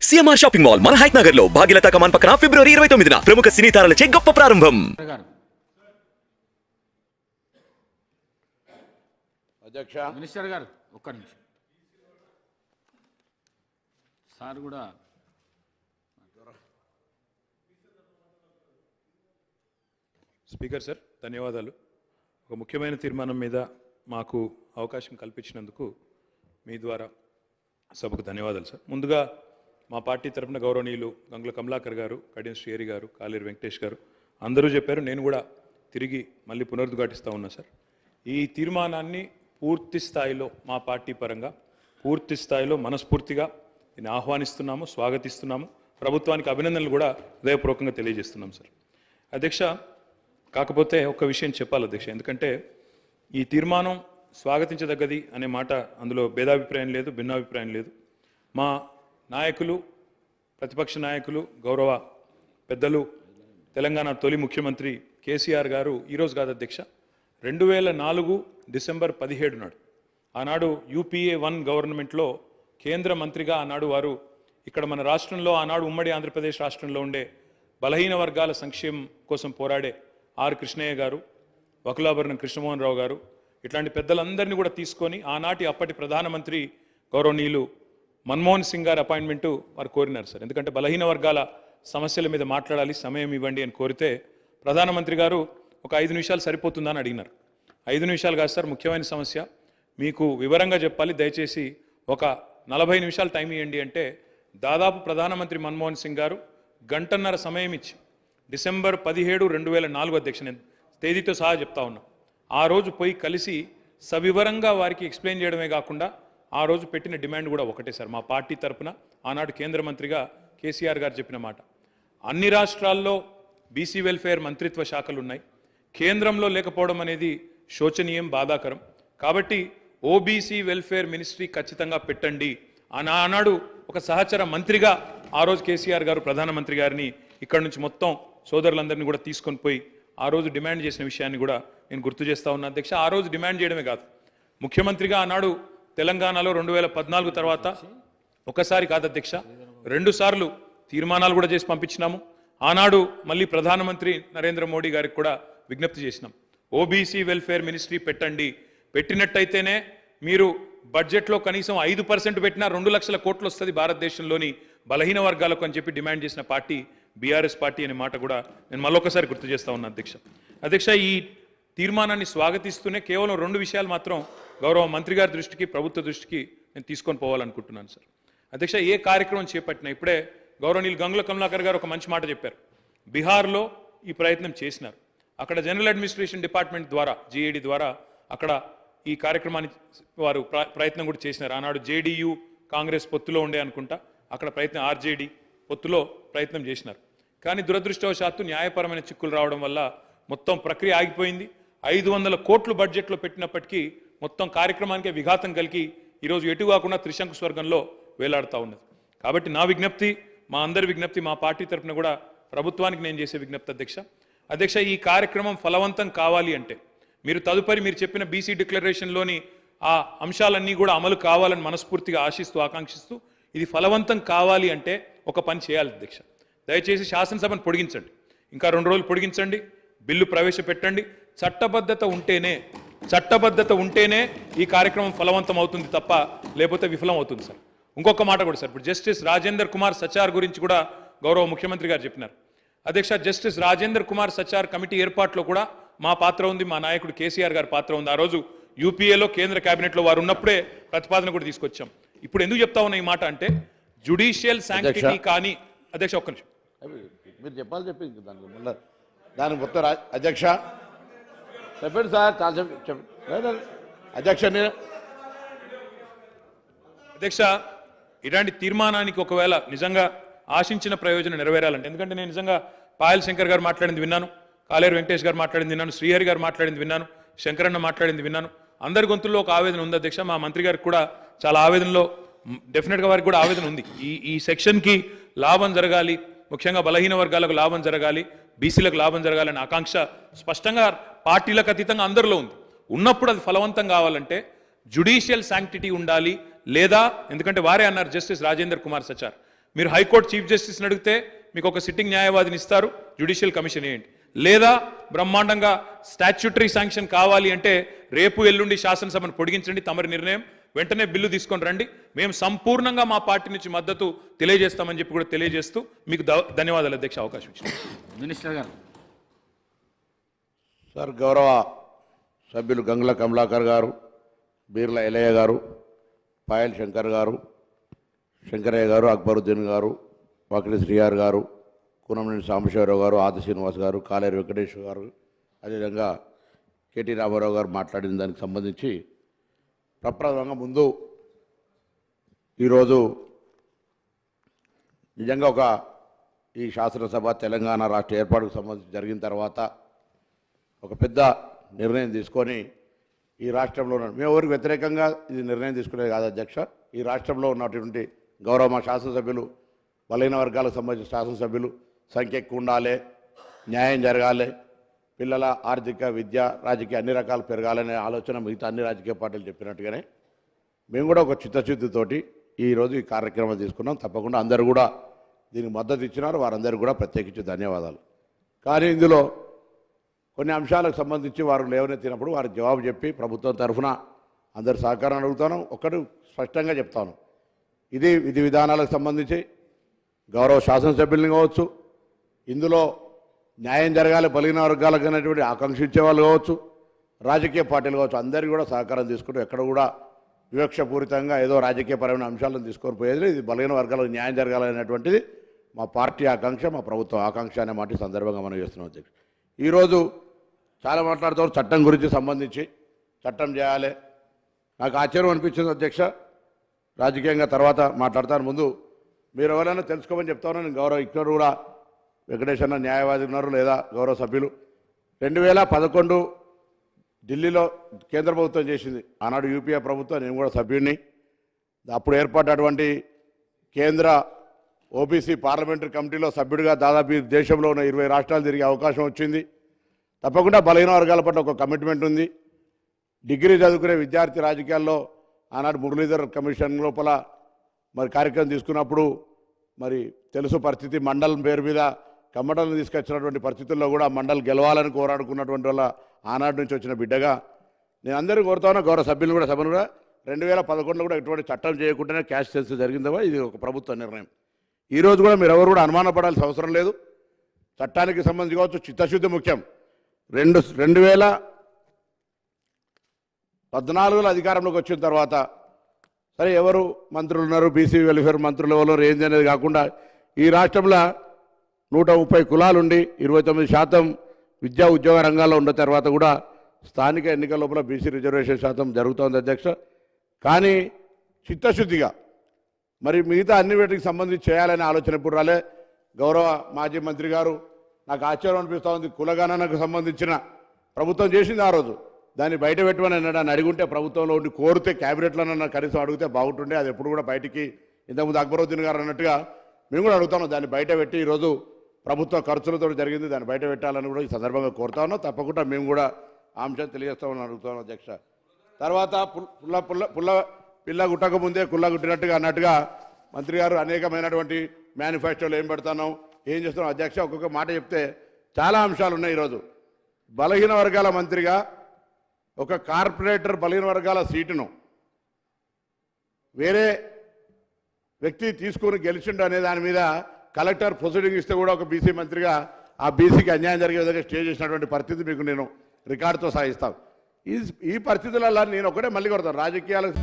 CMR shopping mall మన height Nagar లో భాగ్యలతా కమాన్ పక్కన ఫిబ్రవరి 29న ప్రముఖ సినీ తారలచే గొప్ప ప్రారంభం. అధ్యక్ష మినిస్టర్ గారు ఒక్క నిమిషం సార్ కూడా స్పీకర్ సార్ ధన్యవాదాలు. ఒక ముఖ్యమైన తీర్మానం మీద మాకు అవకాశం కల్పించినందుకు మీ ద్వారా సభకు ధన్యవాదాలు సార్. ముందుగా మా పార్టీ తరఫున గౌరవనీయులు గంగుల కమలాకర్ గారు, కడియం శ్రీహరి గారు, కాలేరు వెంకటేష్ గారు అందరూ చెప్పారు. నేను కూడా తిరిగి మళ్ళీ పునరుద్ఘాటిస్తూ ఉన్నా సార్. ఈ తీర్మానాన్ని పూర్తి స్థాయిలో మా పార్టీ పరంగా పూర్తి స్థాయిలో మనస్ఫూర్తిగా దీన్ని ఆహ్వానిస్తున్నాము, స్వాగతిస్తున్నాము. ప్రభుత్వానికి అభినందనలు కూడా హృదయపూర్వకంగా తెలియజేస్తున్నాం సార్. అధ్యక్ష, కాకపోతే ఒక విషయం చెప్పాలి అధ్యక్ష, ఎందుకంటే ఈ తీర్మానం స్వాగతించదగ్గది అనే మాట అందులో భేదాభిప్రాయం లేదు, భిన్నాభిప్రాయం లేదు. మా నాయకులు, ప్రతిపక్ష నాయకులు, గౌరవ పెద్దలు, తెలంగాణ తొలి ముఖ్యమంత్రి కేసీఆర్ గారు ఈరోజు కాదు అధ్యక్ష, 2004 డిసెంబర్ 17 నాడు ఆనాడు UPA 1 గవర్నమెంట్లో కేంద్ర మంత్రిగా ఆనాడు వారు ఇక్కడ మన రాష్ట్రంలో ఆనాడు ఉమ్మడి ఆంధ్రప్రదేశ్ రాష్ట్రంలో ఉండే బలహీన వర్గాల సంక్షేమం కోసం పోరాడే ఆర్ కృష్ణయ్య గారు, వకులాభరణం కృష్ణమోహన్ రావు గారు ఇట్లాంటి పెద్దలందరినీ కూడా తీసుకొని ఆనాటి అప్పటి ప్రధానమంత్రి గౌరవనీయులు మన్మోహన్ సింగ్ గారి అపాయింట్మెంటు వారు కోరినారు సార్. ఎందుకంటే బలహీన వర్గాల సమస్యల మీద మాట్లాడాలి, సమయం ఇవ్వండి అని కోరితే ప్రధానమంత్రి గారు ఒక 5 నిమిషాలు సరిపోతుందా అని అడిగినారు. 5 నిమిషాలు కాదు సార్, ముఖ్యమైన సమస్య మీకు వివరంగా చెప్పాలి, దయచేసి ఒక 40 నిమిషాలు టైం ఇవ్వండి అంటే దాదాపు ప్రధానమంత్రి మన్మోహన్ సింగ్ గారు గంటన్నర సమయం ఇచ్చి డిసెంబర్ 17, 2004 అధ్యక్ష, నేను తేదీతో సహా చెప్తా ఉన్నా, ఆ రోజు పోయి కలిసి సవివరంగా వారికి ఎక్స్ప్లెయిన్ చేయడమే కాకుండా ఆ రోజు పెట్టిన డిమాండ్ కూడా ఒకటే సార్. మా పార్టీ తరఫున ఆనాడు కేంద్ర మంత్రిగా కేసీఆర్ గారు చెప్పిన మాట, అన్ని రాష్ట్రాల్లో బీసీ వెల్ఫేర్ మంత్రిత్వ శాఖలు ఉన్నాయి, కేంద్రంలో లేకపోవడం అనేది శోచనీయం, బాధాకరం. కాబట్టి ఓబీసీ వెల్ఫేర్ మినిస్ట్రీ ఖచ్చితంగా పెట్టండి ఆనాడు ఒక సహచర మంత్రిగా ఆ రోజు కేసీఆర్ గారు ప్రధానమంత్రి గారిని ఇక్కడ నుంచి మొత్తం సోదరులందరినీ కూడా తీసుకొని పోయి ఆ రోజు డిమాండ్ చేసిన విషయాన్ని కూడా నేను గుర్తు చేస్తా ఉన్నా అధ్యక్ష. ఆ రోజు డిమాండ్ చేయడమే కాదు, ముఖ్యమంత్రిగా ఆనాడు తెలంగాణలో 2014 తర్వాత ఒకసారి కాదు అధ్యక్ష, 2 సార్లు తీర్మానాలు కూడా చేసి పంపించినాము. ఆనాడు మళ్ళీ ప్రధానమంత్రి నరేంద్ర మోడీ గారికి కూడా విజ్ఞప్తి చేసినాం, ఓబీసీ వెల్ఫేర్ మినిస్ట్రీ పెట్టండి, పెట్టినట్టయితేనే మీరు బడ్జెట్లో కనీసం 5% పెట్టినా 2 లక్షల కోట్లు వస్తుంది భారతదేశంలోని బలహీన వర్గాలకు అని చెప్పి డిమాండ్ చేసిన పార్టీ బీఆర్ఎస్ పార్టీ అనే మాట కూడా నేను మళ్ళొకసారి గుర్తు చేస్తా ఉన్నా అధ్యక్ష. అధ్యక్ష, ఈ తీర్మానాన్ని స్వాగతిస్తూనే కేవలం 2 విషయాలు మాత్రం గౌరవ మంత్రి గారి దృష్టికి, ప్రభుత్వ దృష్టికి నేను తీసుకొని పోవాలనుకుంటున్నాను సార్. అధ్యక్ష, ఏ కార్యక్రమం చేపట్టినా ఇప్పుడే గౌరవనీయులు గంగుల కమలాకర్ గారు ఒక మంచి మాట చెప్పారు. బీహార్లో ఈ ప్రయత్నం చేసినారు, అక్కడ జనరల్ అడ్మినిస్ట్రేషన్ డిపార్ట్మెంట్ ద్వారా GAD ద్వారా అక్కడ ఈ కార్యక్రమాన్ని వారు ప్రయత్నం కూడా చేసినారు. ఆనాడు JDU కాంగ్రెస్ పొత్తులో ఉండే అనుకుంటా, అక్కడ ప్రయత్నం RJD పొత్తులో ప్రయత్నం చేసినారు. కానీ దురదృష్టవశాత్తు న్యాయపరమైన చిక్కులు రావడం వల్ల మొత్తం ప్రక్రియ ఆగిపోయింది. 500 కోట్లు బడ్జెట్లో పెట్టినప్పటికీ మొత్తం కార్యక్రమానికే విఘాతం కలిగి ఈరోజు ఎటు కాకుండా త్రిశంకు స్వర్గంలో వేలాడుతూ ఉన్నది. కాబట్టి నా విజ్ఞప్తి, మా అందరి విజ్ఞప్తి, మా పార్టీ తరఫున కూడా ప్రభుత్వానికి నేను చేసే విజ్ఞప్తి అధ్యక్ష, ఈ కార్యక్రమం ఫలవంతం కావాలి అంటే మీరు తదుపరి మీరు చెప్పిన బీసీ డిక్లరేషన్లోని ఆ అంశాలన్నీ కూడా అమలు కావాలని మనస్ఫూర్తిగా ఆశిస్తూ, ఆకాంక్షిస్తూ ఇది ఫలవంతం కావాలి అంటే ఒక పని చేయాలి అధ్యక్ష. దయచేసి శాసనసభను పొడిగించండి, ఇంకా 2 రోజులు పొడిగించండి, బిల్లు ప్రవేశపెట్టండి. చట్టబద్ధత ఉంటేనే ఈ కార్యక్రమం ఫలవంతం అవుతుంది తప్ప లేకపోతే విఫలం అవుతుంది సార్. ఇంకొక మాట కూడా సార్, ఇప్పుడు జస్టిస్ రాజేందర్ కుమార్ సచార్ గురించి కూడా గౌరవ ముఖ్యమంత్రి గారు చెప్పినారు అధ్యక్ష. జస్టిస్ రాజేందర్ కుమార్ సచార్ కమిటీ ఏర్పాటులో కూడా మా పాత్ర ఉంది, మా నాయకుడు కేసీఆర్ గారి పాత్ర ఉంది. ఆ రోజు UPAలో కేంద్ర కేబినెట్లో వారు ఉన్నప్పుడే ప్రతిపాదన కూడా తీసుకొచ్చాం. ఇప్పుడు ఎందుకు చెప్తా ఉన్నా ఈ మాట అంటే జ్యుడిషియల్ శాంక్టిటీ కానీ అధ్యక్ష, ఒక్క నిమిషం మీరు చెప్పాలి, చెప్పింది దానికి మొత్తం అధ్యక్ష చెప్పండి సార్, చాలా చెప్పండి అధ్యక్ష. అధ్యక్ష, ఇలాంటి తీర్మానానికి ఒకవేళ నిజంగా ఆశించిన ప్రయోజనం నెరవేరాలంటే, ఎందుకంటే నేను నిజంగా పాయల్ శంకర్ గారు మాట్లాడింది విన్నాను, కాలేరు వెంకటేష్ గారు మాట్లాడింది విన్నాను, శ్రీహరి గారు మాట్లాడింది విన్నాను, శంకరన్న మాట్లాడింది విన్నాను. అందరి గొంతుల్లో ఒక ఆవేదన ఉంది అధ్యక్ష. మా మంత్రి గారికి కూడా చాలా ఆవేదనలో, డెఫినెట్గా వారికి కూడా ఆవేదన ఉంది. ఈ సెక్షన్కి లాభం జరగాలి, ముఖ్యంగా బలహీన వర్గాలకు లాభం జరగాలి, బీసీలకు లాభం జరగాలనే ఆకాంక్ష స్పష్టంగా పార్టీలకు అతీతంగా అందరిలో ఉంది. ఉన్నప్పుడు అది ఫలవంతం కావాలంటే జ్యుడిషియల్ శాంక్టిటీ ఉండాలి, లేదా ఎందుకంటే వారే అన్నారు జస్టిస్ రాజేందర్ కుమార్ సచార్, మీరు హైకోర్టు చీఫ్ జస్టిస్ని అడిగితే మీకు ఒక సిట్టింగ్ న్యాయవాదిని ఇస్తారు, జ్యుడిషియల్ కమిషన్ వేయండి. లేదా బ్రహ్మాండంగా స్టాచ్యూటరీ శాంక్షన్ కావాలి అంటే రేపు ఎల్లుండి శాసనసభను పొడిగించండి, తమరి నిర్ణయం, వెంటనే బిల్లు తీసుకొని రండి. మేము సంపూర్ణంగా మా పార్టీ నుంచి మద్దతు తెలియజేస్తామని చెప్పి కూడా తెలియజేస్తూ మీకు ధన్యవాదాలు అధ్యక్ష అవకాశం ఇచ్చింది. మినిస్టర్ గారు. సార్, గౌరవ సభ్యులు గంగుల కమలాకర్ గారు, బీర్ల ఎలయ్య గారు, పాయల్ శంకర్ గారు, శంకరయ్య గారు, అక్బరుద్దీన్ గారు, వాకిలి శ్రీయార్ గారు, కూనంనేని సాంబశివరావు గారు, ఆది శ్రీనివాస్ గారు, కాలేరు వెంకటేశ్వర గారు, అదేవిధంగా కేటీ రామారావు గారు మాట్లాడిన దానికి సంబంధించి ప్రప్రథమంగా ముందు ఈరోజు నిజంగా ఈ శాసనసభ తెలంగాణ రాష్ట్ర ఏర్పాటుకు సంబంధించి జరిగిన తర్వాత ఒక పెద్ద నిర్ణయం తీసుకొని ఈ రాష్ట్రంలో మేము ఎవరికి వ్యతిరేకంగా ఇది నిర్ణయం తీసుకునేది కాదు అధ్యక్ష. ఈ రాష్ట్రంలో ఉన్నటువంటి గౌరవ మా శాసనసభ్యులు, బలహీన వర్గాలకు సంబంధించిన శాసనసభ్యులు సంఖ్య ఎక్కువ ఉండాలి, న్యాయం జరగాలి, పిల్లల ఆర్థిక, విద్య, రాజకీయ అన్ని రకాలు పెరగాలనే ఆలోచన మిగతా అన్ని రాజకీయ పార్టీలు చెప్పినట్టుగానే మేము కూడా ఒక చిత్తశుద్ధితోటి ఈరోజు ఈ కార్యక్రమం తీసుకున్నాం. తప్పకుండా అందరూ కూడా దీనికి మద్దతు ఇచ్చినారు, వారందరూ కూడా ప్రత్యేకించి ధన్యవాదాలు. కానీ ఇందులో కొన్ని అంశాలకు సంబంధించి వారు లేవనెత్తినప్పుడు వారికి జవాబు చెప్పి ప్రభుత్వం తరఫున అందరు సహకారం అడుగుతాను. ఒకటి స్పష్టంగా చెప్తాను, ఇది విధి విధానాలకు సంబంధించి గౌరవ శాసనసభ్యుల్ని కావచ్చు, ఇందులో న్యాయం జరగాలి బలహీన వర్గాలకు అనేటువంటి ఆకాంక్షించే వాళ్ళు కావచ్చు, రాజకీయ పార్టీలు కావచ్చు, అందరికీ కూడా సహకారం తీసుకుంటూ ఎక్కడ కూడా వివక్షపూరితంగా ఏదో రాజకీయపరమైన అంశాలను తీసుకొని పోయేది, ఇది బలహీన వర్గాలకు న్యాయం జరగాలనేటువంటిది మా పార్టీ ఆకాంక్ష, మా ప్రభుత్వం ఆకాంక్ష అనే మాట సందర్భంగా మనం చేస్తున్నాం అధ్యక్ష. ఈరోజు చాలా మాట్లాడుతారు చట్టం గురించి సంబంధించి, చట్టం చేయాలి. నాకు ఆశ్చర్యం అనిపించింది అధ్యక్ష, రాజకీయంగా తర్వాత మాట్లాడతాను. ముందు మీరు ఎవరైనా తెలుసుకోమని చెప్తాను. నేను గౌరవ ఇక్కడ కూడా వెంకటేశ్వర న్యాయవాది ఉన్నారు, లేదా గౌరవ సభ్యులు 2011 ఢిల్లీలో కేంద్ర ప్రభుత్వం చేసింది, ఆనాడు యూపీఏ ప్రభుత్వం, నేను కూడా సభ్యుడిని. అప్పుడు ఏర్పడినటువంటి కేంద్ర ఓబీసీ పార్లమెంటరీ కమిటీలో సభ్యుడిగా దాదాపు ఈ దేశంలో ఉన్న 20 రాష్ట్రాలు తిరిగే అవకాశం వచ్చింది. తప్పకుండా బలహీన వర్గాల పట్ల ఒక కమిట్మెంట్ ఉంది. డిగ్రీ చదువుకునే విద్యార్థి రాజకీయాల్లో ఆనాడు మురళీధర్ కమిషన్ లోపల మరి కార్యక్రమం తీసుకున్నప్పుడు మరి తెలుసు పరిస్థితి, మండలం పేరు మీద కమ్మటలను తీసుకొచ్చినటువంటి పరిస్థితుల్లో కూడా మండల్ గెలవాలని కోరాడుకున్నటువంటి వల్ల ఆనాడు నుంచి వచ్చిన బిడ్డగా నేను అందరూ కోరుతాను, గౌరవ సభ్యులు కూడా సభను కూడా 2011లో కూడా ఎటువంటి చట్టం చేయకుండానే క్యాష్ సెన్స్ జరిగిందవా, ఇది ఒక ప్రభుత్వ నిర్ణయం. ఈరోజు కూడా మీరు ఎవరు కూడా అనుమానపడాల్సిన అవసరం లేదు. చట్టానికి సంబంధించి కావచ్చు, చిత్తశుద్ధి ముఖ్యం. 2014లో అధికారంలోకి వచ్చిన తర్వాత సరే ఎవరు మంత్రులు ఉన్నారు, బీసీ వెల్ఫేర్ మంత్రులు ఎవరు ఏంది అనేది కాకుండా ఈ రాష్ట్రంలో 130 కులాలుండి 29% విద్యా ఉద్యోగ రంగాల్లో ఉన్న తర్వాత కూడా స్థానిక ఎన్నికల లోపల బీసీ రిజర్వేషన్ శాతం జరుగుతోంది అధ్యక్ష. కానీ చిత్తశుద్ధిగా మరి మిగతా అన్ని వీటికి సంబంధించి చేయాలనే ఆలోచన ఎప్పుడు రాలే. గౌరవ మాజీ మంత్రి గారు, నాకు ఆశ్చర్యం అనిపిస్తూ ఉంది, కులగణనకు సంబంధించిన ప్రభుత్వం చేసింది ఆ రోజు, దాన్ని బయట పెట్టమని అన్నాడు. అడిగుంటే ప్రభుత్వంలో ఉండి కోరితే క్యాబినెట్లోనన్నా కనీసం అడిగితే బాగుంటుండే. అది ఎప్పుడు కూడా బయటికి, ఇంతకుముందు అక్బరుద్దీన్ గారు అన్నట్టుగా మేము కూడా అడుగుతాను, దాన్ని బయట పెట్టి ఈరోజు ప్రభుత్వ ఖర్చులతో జరిగింది, దాన్ని బయట పెట్టాలని కూడా ఈ సందర్భంగా కోరుతా ఉన్నాం. తప్పకుండా మేము కూడా ఆ అంశం తెలియజేస్తామని అడుగుతాం అధ్యక్ష. తర్వాత పిల్ల గుట్టక ముందే కుల్ల గుట్టినట్టుగా అన్నట్టుగా మంత్రి గారు అనేకమైనటువంటి మేనిఫెస్టోలు ఏం పెడతాను, ఏం చేస్తున్నాం అధ్యక్ష, ఒక్కొక్క మాట చెప్తే చాలా అంశాలు ఉన్నాయి. ఈరోజు బలహీన వర్గాల మంత్రిగా ఒక కార్పొరేటర్ బలహీన వర్గాల సీటును వేరే వ్యక్తి తీసుకుని గెలిచిండు అనే దాని మీద కలెక్టర్ ప్రొసీడింగ్ ఇస్తే కూడా ఒక బీసీ మంత్రిగా ఆ బీసీకి అన్యాయం జరిగే విధంగా స్టే చేసినటువంటి పరిస్థితి మీకు నేను రికార్డుతో సాగిస్తాను. ఈ పరిస్థితులలో నేను ఒకటే మళ్ళీ కొడతాను, రాజకీయాలకు